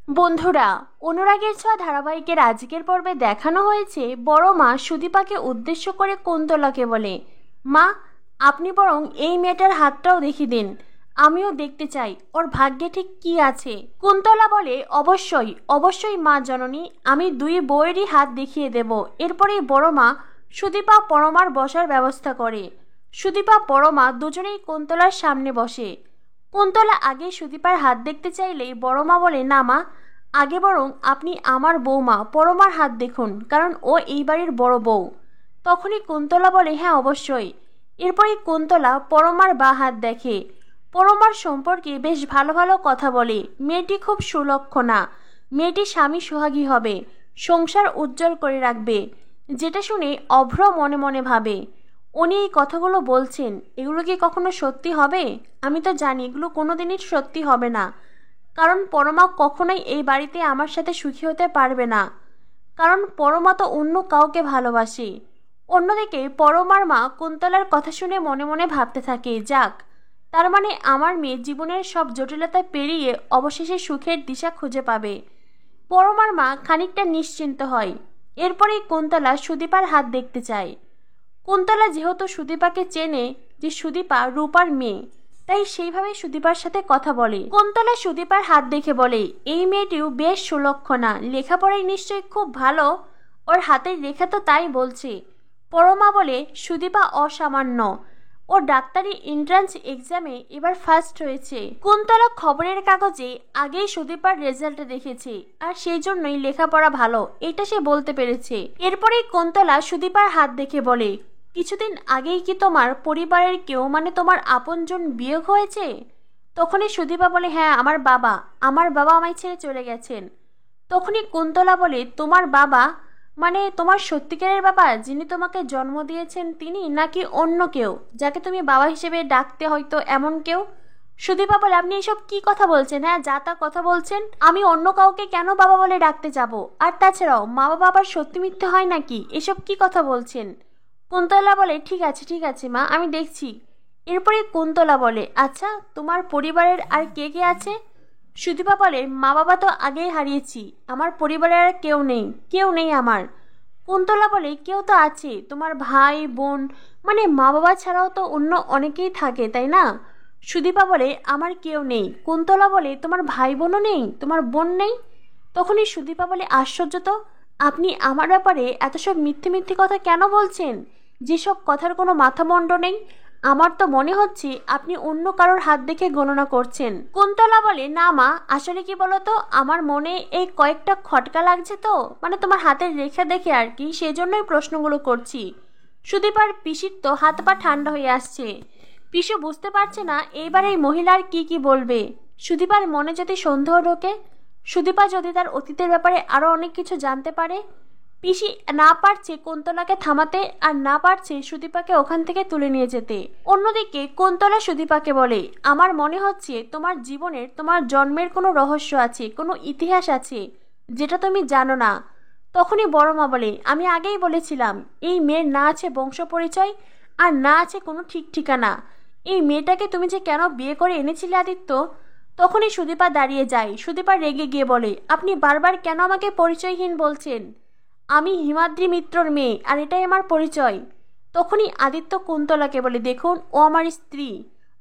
বন্ধুরা, অনুরাগের ছোঁয়া ধারাবাহিকের আজকের পর্বে দেখানো হয়েছে বড় মা সুদীপাকে উদ্দেশ্য করে কুন্তলাকে বলে, মা, আপনি বরং এই মেয়েটার হাতটাও দেখিয়ে দিন, আমিও দেখতে চাই ওর ভাগ্যে ঠিক কি আছে। কুন্তলা বলে, অবশ্যই অবশ্যই মা জননী, আমি দুই বউয়েরই হাত দেখিয়ে দেব। এরপরেই বড় মা সুদীপা পরমার বসার ব্যবস্থা করে। সুদীপা পরমা দুজনেই কুন্তলার সামনে বসে। কুন্তলা আগে সুদীপার হাত দেখতে চাইলেই বড় মা বলে, না মা, আগে বরং আপনি আমার বৌমা পরমার হাত দেখুন, কারণ ও এই বাড়ির বড় বউ। তখনই কুন্তলা বলে, হ্যাঁ অবশ্যই। এরপরই কুন্তলা পরমার বা হাত দেখে। পরমার সম্পর্কে বেশ ভালো ভালো কথা বলে। মেয়েটি খুব সুলক্ষণা, মেয়েটি স্বামী সোহাগী হবে, সংসার উজ্জ্বল করে রাখবে। যেটা শুনে অভ্র মনে মনে ভাবে, উনি এই কথাগুলো বলছেন, এগুলো কি কখনো সত্যি হবে? আমি তো জানি এগুলো কোনোদিনই সত্যি হবে না, কারণ পরমা কখনোই এই বাড়িতে আমার সাথে সুখী হতে পারবে না, কারণ পরমা তো অন্য কাউকে ভালোবাসে। অন্যদিকে পরমার মা কুন্তলার কথা শুনে মনে মনে ভাবতে থাকে, যাক, তার মানে আমার মেয়ে জীবনের সব জটিলতা পেরিয়ে অবশেষে সুখের দিশা খুঁজে পাবে। পরমার মা খানিকটা নিশ্চিন্ত হয়। এরপরেই কুন্তলা সুদীপার হাত দেখতে চায়। কুন্তলা যেহেতু সুদীপাকে চেনে যে সুদীপা রূপার মেয়ে, তাই সেইভাবে সুদীপার সাথে কথা বলে। কুন্তলা সুদীপার হাত দেখে বলে, এই মেয়েটিও বেশ সুলক্ষণা, লেখাপড়ায় নিশ্চয়ই খুব ভালো, ওর হাতের রেখা তো তাই বলছে। পরমা বলে, সুদীপা অসামান্য, ও ডাক্তারি এন্ট্রান্স এক্সামে এবার ফার্স্ট হয়েছে। কুন্তলা খবরের কাগজে আগেই সুদীপার রেজাল্ট দেখেছে, আর সেই জন্যই লেখাপড়া ভালো, এটা সে বলতে পেরেছে। এরপরেই কুন্তলা সুদীপার হাত দেখে বলে, কিছুদিন আগেই কি তোমার পরিবারের কেউ, মানে তোমার আপনজন বিয়োগ হয়েছে? তখনই সুদীপা বলে, হ্যাঁ, আমার বাবা আমায় ছেড়ে চলে গেছেন। তখনই কুন্তলা বলে, তোমার বাবা মানে তোমার সত্যিকারের বাবা, যিনি তোমাকে জন্ম দিয়েছেন তিনি, নাকি অন্য কেউ যাকে তুমি বাবা হিসেবে ডাকতে, হয়তো এমন কেউ? সুদীপা বলে, আপনি এসব কি কথা বলছেন? হ্যাঁ, যা তা কথা বলছেন। আমি অন্য কাউকে কেন বাবা বলে ডাকতে যাব? আর তাছাড়াও মা বাবা আবার সত্যি মিথ্যে হয় নাকি? এসব কি কথা বলছেন? কুন্তলা বলে, ঠিক আছে ঠিক আছে মা, আমি দেখছি। এরপরে কুন্তলা বলে, আচ্ছা, তোমার পরিবারের আর কে কে আছে? সুদীপা বলে, মা বাবা তো আগেই হারিয়েছি, আমার পরিবারের আর কেউ নেই আমার। কুন্তলা বলে, কেউ তো আছে, তোমার ভাই বোন, মানে মা বাবা ছাড়াও তো অন্য অনেকেই থাকে, তাই না? সুদীপা বলে, আমার কেউ নেই। কুন্তলা বলে, তোমার ভাই বোনও নেই, তোমার বোন নেই? তখনই সুদীপা বলে, আশ্চর্য তো, আপনি আমার ব্যাপারে এত সব মিথ্যে মিথ্যে কথা কেন বলছেন, যেসব কথার কোনো মাথামুন্ড নেই? আমার তো মনে হচ্ছে আপনি অন্য কারোর হাত দেখে গণনা করছেন। কুন্তলা বলে, না মা, আসলে কি বলতো, আমার মনে এই কয়েকটা খটকা লাগছে তো, মানে তোমার হাতের রেখা দেখে আর কি, সেজন্যই প্রশ্নগুলো করছি। সুদীপার পিসির তো হাত পা ঠান্ডা হয়ে আসছে। পিসু বুঝতে পারছে না এইবার এই মহিলার কি বলবে। সুদীপার মনে যদি সন্দেহ ঢোকে, সুদীপা যদি তার অতীতের ব্যাপারে আরো অনেক কিছু জানতে পারে। পিসি না পারছে কুন্তলাকে থামাতে, আর না পারছে সুদীপাকে ওখান থেকে তুলে নিয়ে যেতে। অন্যদিকে কুন্তলা সুদীপাকে বলে, আমার মনে হচ্ছে তোমার জীবনের, তোমার জন্মের কোনো রহস্য আছে, কোনো ইতিহাস আছে, যেটা তুমি জানো না। তখনই বড় মা বলে, আমি আগেই বলেছিলাম, এই মেয়ের না আছে বংশ পরিচয়, আর না আছে কোনো ঠিক ঠিকানা। এই মেয়েটাকে তুমি যে কেন বিয়ে করে এনেছিলে আদিত্য? তখনই সুদীপা দাঁড়িয়ে যায়। সুদীপা রেগে গিয়ে বলে, আপনি বারবার কেন আমাকে পরিচয়হীন বলছেন? আমি হিমাদ্রি মিত্রর মেয়ে, আর এটাই আমার পরিচয়। তখনই আদিত্য কুন্তলাকে বলে, দেখুন, ও আমার স্ত্রী,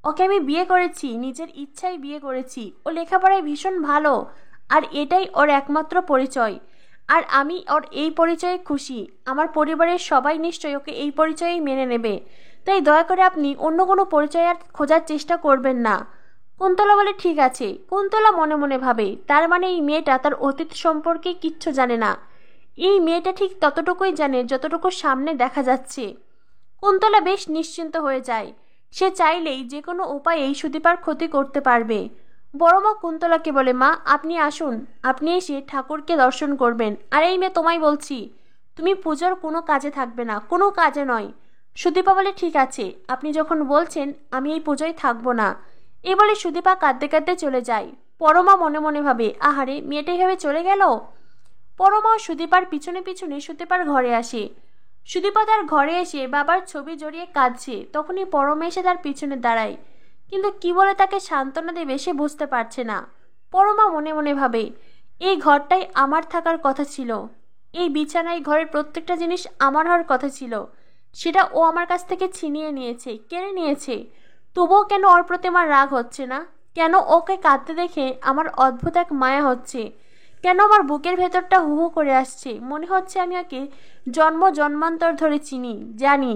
ওকে আমি বিয়ে করেছি, নিজের ইচ্ছায় বিয়ে করেছি। ও লেখাপড়ায় ভীষণ ভালো, আর এটাই ওর একমাত্র পরিচয়, আর আমি ওর এই পরিচয়ে খুশি। আমার পরিবারের সবাই নিশ্চয়ই ওকে এই পরিচয়েই মেনে নেবে, তাই দয়া করে আপনি অন্য কোনো পরিচয় আর খোঁজার চেষ্টা করবেন না। কুন্তলা বলে, ঠিক আছে। কুন্তলা মনে মনে ভাবে, তার মানে এই মেয়েটা তার অতীত সম্পর্কে কিচ্ছু জানে না। এই মেয়েটা ঠিক ততটুকুই জানে যতটুকু সামনে দেখা যাচ্ছে। কুন্তলা বেশ নিশ্চিন্ত হয়ে যায়। সে চাইলেই যে কোনো উপায়েই সুদীপার ক্ষতি করতে পারবে। বড় মা কুন্তলাকে বলে, মা, আপনি আসুন, আপনি এসে ঠাকুরকে দর্শন করবেন। আর এই মেয়ে, তোমায় বলছি, তুমি পুজোর কোনো কাজে থাকবে না, কোনো কাজে নয়। সুদীপা বলে, ঠিক আছে, আপনি যখন বলছেন, আমি এই পুজোয় থাকবো না। এই বলে সুদীপা কাঁদতে কাঁদতে চলে যায়। পরমা মনে মনে ভাবে, আহারে, মেয়েটা এইভাবে চলে গেল। পরমা সুদীপার পিছনে পিছনে সুদীপার ঘরে আসে। সুদীপা তার ঘরে এসে বাবার ছবি জড়িয়ে কাঁদছে। তখনই পরমা এসে তার পিছনে দাঁড়ায়, কিন্তু কি বলে তাকে সান্ত্বনা দেবে সে বুঝতে পারছে না। পরমা মনে মনে ভাবে, এই ঘরটাই আমার থাকার কথা ছিল, এই বিছানায় ঘরের প্রত্যেকটা জিনিস আমার হওয়ার কথা ছিল, সেটা ও আমার কাছ থেকে ছিনিয়ে নিয়েছে, কেড়ে নিয়েছে। তবুও কেন ওর প্রতি আমার রাগ হচ্ছে না? কেন ওকে কাঁদতে দেখে আমার অদ্ভুত এক মায়া হচ্ছে? কেন আমার বুকের ভেতরটা হু হু করে আসছে? মনে হচ্ছে আমি ওকে জন্ম জন্মান্তর ধরে চিনি, জানি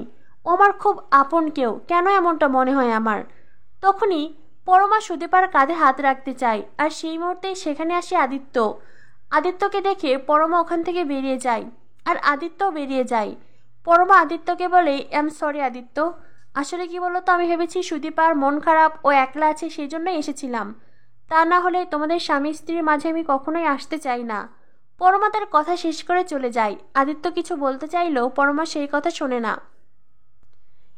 ও আমার খুব আপন কেউ। কেন এমনটা মনে হয় আমার? তখনই পরমা সুদীপার কাঁধে হাত রাখতে চায়, আর সেই মুহূর্তেই সেখানে আসে আদিত্য। আদিত্যকে দেখে পরমা ওখান থেকে বেরিয়ে যায়, আর আদিত্যও বেরিয়ে যায়। পরমা আদিত্যকে বলে, আই এম সরি আদিত্য, আসলে কি বলতো, আমি ভেবেছি সুদীপার মন খারাপ, ও একলা আছে, সেই জন্যই এসেছিলাম। তা না হলে তোমাদের স্বামী স্ত্রীর মাঝে আমি কখনোই আসতে চাই না। পরমা তার কথা শেষ করে চলে যায়। আদিত্য কিছু বলতে চাইলেও পরমা সেই কথা শোনে না।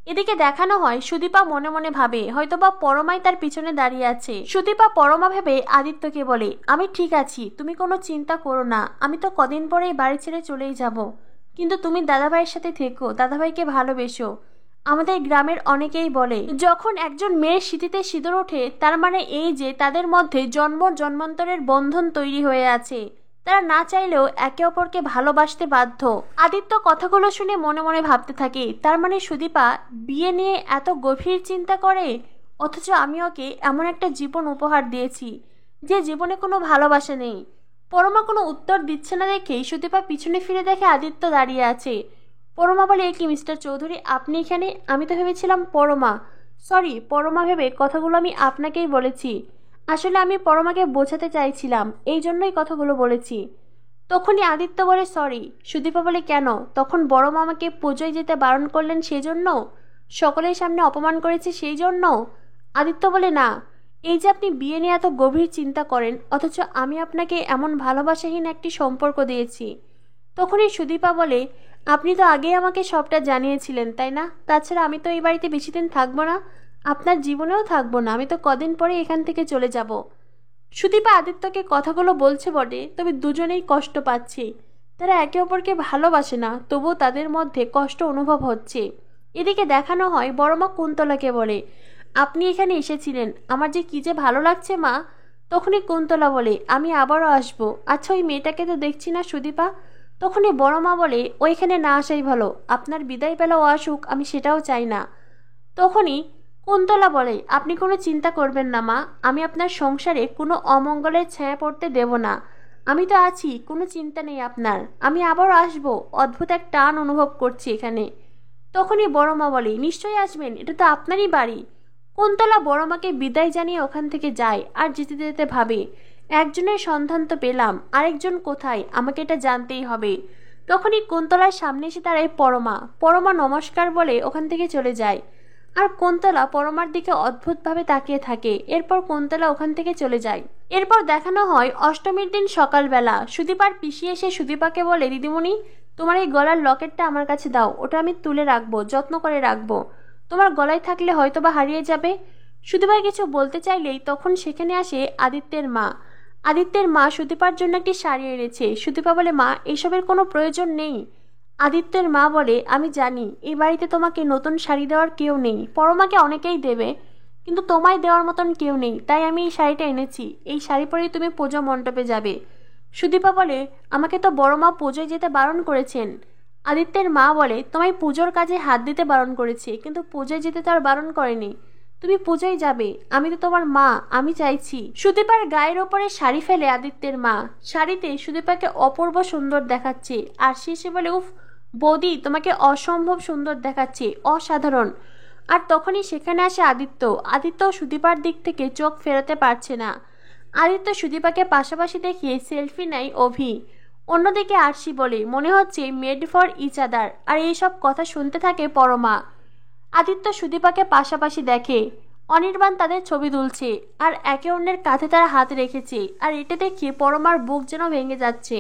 এদিকে দেখানো হয় সুদীপা মনে মনে ভাবে হয়তোবা পরমাই তার পিছনে দাঁড়িয়ে আছে। সুদীপা পরমা ভেবে আদিত্যকে বলে, আমি ঠিক আছি, তুমি কোনো চিন্তা করো না, আমি তো কদিন পরেই বাড়ি ছেড়ে চলেই যাব, কিন্তু তুমি দাদাভাইয়ের সাথে থেকো, দাদাভাইকে ভালোবেসো। আমাদের গ্রামের অনেকেই বলে যখন একজন মেয়ের স্মৃতিতে সিঁদুর ওঠে, তার মানে এই যে তাদের মধ্যে জন্ম জন্মান্তরের বন্ধন তৈরি হয়ে আছে, তারা না চাইলেও একে অপরকে ভালোবাসতে বাধ্য। আদিত্য কথাগুলো শুনে মনে মনে ভাবতে থাকে, তার মানে সুদীপা বিয়ে নিয়ে এত গভীর চিন্তা করে, অথচ আমি ওকে এমন একটা জীবন উপহার দিয়েছি যে জীবনে কোনো ভালোবাসা নেই। পরমা কোনো উত্তর দিচ্ছে না দেখেই সুদীপা পিছনে ফিরে দেখে আদিত্য দাঁড়িয়ে আছে। পরমা বলে, কি মিস্টার চৌধুরী, আপনি এখানে? আমি তো ভেবেছিলাম পরমা। সরি পরমা ভেবে কথাগুলো আমি আপনাকেই বলেছি, আসলে আমি পরমাকে বোঝাতে চাইছিলাম, এই জন্যই কথাগুলো বলেছি। তখনই আদিত্য বলে, সরি। সুদীপা বলে, কেন? তখন বড় মামাকে পুজোয় যেতে বারণ করলেন সেই জন্য? সকলের সামনে অপমান করেছে সেই জন্য? আদিত্য বলে, না, এই যে আপনি বিয়ে নিয়ে এত গভীর চিন্তা করেন, অথচ আমি আপনাকে এমন ভালোবাসাহীন একটি সম্পর্ক দিয়েছি। তখনই সুদীপা বলে, আপনি তো আগেই আমাকে সবটা জানিয়েছিলেন, তাই না? তাছাড়া আমি তো এই বাড়িতে বেশি দিন থাকবো না, আপনার জীবনেও থাকবো না, আমি তো কদিন পরে এখান থেকে চলে যাব। সুদীপা আদিত্যকে কথাগুলো বলছে বটে, তবে দুজনেই কষ্ট পাচ্ছে। তারা একে অপরকে ভালোবাসে না, তবুও তাদের মধ্যে কষ্ট অনুভব হচ্ছে। এদিকে দেখানো হয় বড়মা কুন্তলাকে বলে, আপনি এখানে এসেছিলেন, আমার যে কি যে ভালো লাগছে মা। তখনই কুন্তলা বলে, আমি আবারও আসবো। আচ্ছা, ওই মেয়েটাকে তো দেখছি না সুদীপা। তখনই বড়মা বলে, ওইখানে না আসাই ভালো, আপনার বিদায় বেলা ও আসুক, আমি সেটাও চাই না। তখনই কুন্তলা বলে, আপনি কোনো চিন্তা করবেন না মা, আমি আপনার সংসারে কোনো অমঙ্গলের ছায়া পড়তে দেব না। আমি তো আছি, কোনো চিন্তা নেই আপনার, আমি আবারও আসবো। অদ্ভুত এক টান অনুভব করছি এখানে। তখনই বড়মা বলে, নিশ্চয়ই আসবেন, এটা তো আপনারই বাড়ি। কুন্তলা বড়মাকে বিদায় জানিয়ে ওখান থেকে যায়, আর যেতে যেতে ভাবে, একজনের সন্ধান তো পেলাম, আরেকজন কোথায়, আমাকে এটা জানতেই হবে। তখনই কুন্তলার সামনে এসে দাঁড়ায় পরমা। পরমা নমস্কার বলে ওখান থেকে চলে যায়, আর কুন্তলা পরমার দিকে অদ্ভুতভাবে তাকিয়ে থাকে। এরপর কুন্তলা ওখান থেকে চলে যায়। এরপর দেখানো হয় অষ্টমীর দিন সকালবেলা সুদীপার পিসি এসে সুদীপাকে বলে, দিদিমণি, তোমার এই গলার লকেটটা আমার কাছে দাও, ওটা আমি তুলে রাখবো, যত্ন করে রাখবো, তোমার গলায় থাকলে হয়তো বা হারিয়ে যাবে। সুদীপা কিছু বলতে চাইলেই তখন সেখানে আসে আদিত্যের মা। আদিত্যের মা সুদীপার জন্য একটি শাড়ি এনেছে। সুদীপা বলে, মা, এসবের কোনো প্রয়োজন নেই। আদিত্যের মা বলে, আমি জানি এই বাড়িতে তোমাকে নতুন শাড়ি দেওয়ার কেউ নেই, পরমাকে অনেকেই দেবে, কিন্তু তোমায় দেওয়ার মতন কেউ নেই, তাই আমি এই শাড়িটা এনেছি, এই শাড়ি পরেই তুমি পুজো মণ্ডপে যাবে। সুদীপা বলে, আমাকে তো বড় মা পুজোয় যেতে বারণ করেছেন। আদিত্যের মা বলে, তোমায় পুজোর কাজে হাত দিতে বারণ করেছে, কিন্তু পুজোয় যেতে তো আর বারণ করেনি, তুমি পুজোয় যাবে, আমি তো তোমার মা, আমি চাইছি। সুদীপার গায়ের ওপরে শাড়ি ফেলে আদিত্যের মা। শাড়িতে সুদীপাকে অপূর্ব সুন্দর দেখাচ্ছে, আর সে বলে, উফ বৌদি, তোমাকে অসম্ভব সুন্দর দেখাচ্ছে, অসাধারণ। আর তখনই সেখানে আসে আদিত্য। আদিত্য সুদীপার দিক থেকে চোখ ফেরাতে পারছে না। আদিত্য সুদীপাকে পাশাপাশি দেখিয়ে সেলফি নেয় অভি। অন্যদিকে আরশি বলে, মনে হচ্ছে মেড ফর ইচ আদার, আর এইসব কথা শুনতে থাকে পরমা। আদিত্য সুদীপাকে পাশাপাশি দেখে, অনির্বাণ তাদের ছবি তুলছে, আর একে অন্যের কাঁধে তারা হাত রেখেছে, আর এটা দেখে পরমার বুক যেন ভেঙে যাচ্ছে।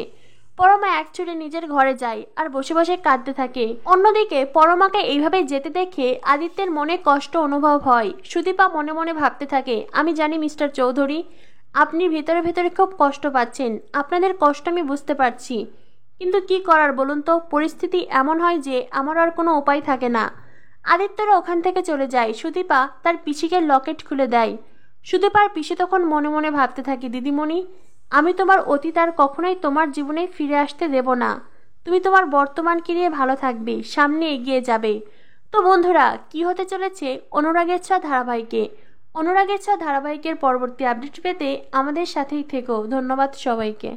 পরমা এক ছুটে নিজের ঘরে যায়, আর বসে বসে কাঁদতে থাকে। অন্যদিকে পরমাকে এইভাবে যেতে দেখে আদিত্যের মনে কষ্ট অনুভব হয়। সুদীপা মনে মনে ভাবতে থাকে, আমি জানি মিস্টার চৌধুরী, আপনি ভেতরে ভেতরে খুব কষ্ট পাচ্ছেন, আপনাদের কষ্ট আমি বুঝতে পারছি, কিন্তু কি করার বলুন তো, পরিস্থিতি এমন হয় যে আমার আর কোনো উপায় থাকে না। আদিত্যরা ওখান থেকে চলে যায়। সুদীপা তার পিসিকে লকেট খুলে দেয়। সুদীপার পিসি তখন মনে মনে ভাবতে থাকে, দিদিমণি, আমি তোমার অতীত আর কখনোই তোমার জীবনে ফিরে আসতে দেব না। তুমি তোমার বর্তমানকে নিয়ে ভালো থাকবে, সামনে এগিয়ে যাবে। তো বন্ধুরা, কি হতে চলেছে অনুরাগের ছোঁয়া ধারাবাহিকে? অনুরাগের ছোঁয়া ধারাবাহিকের পরবর্তী আপডেট পেতে আমাদের সাথেই থেকো। ধন্যবাদ সবাইকে।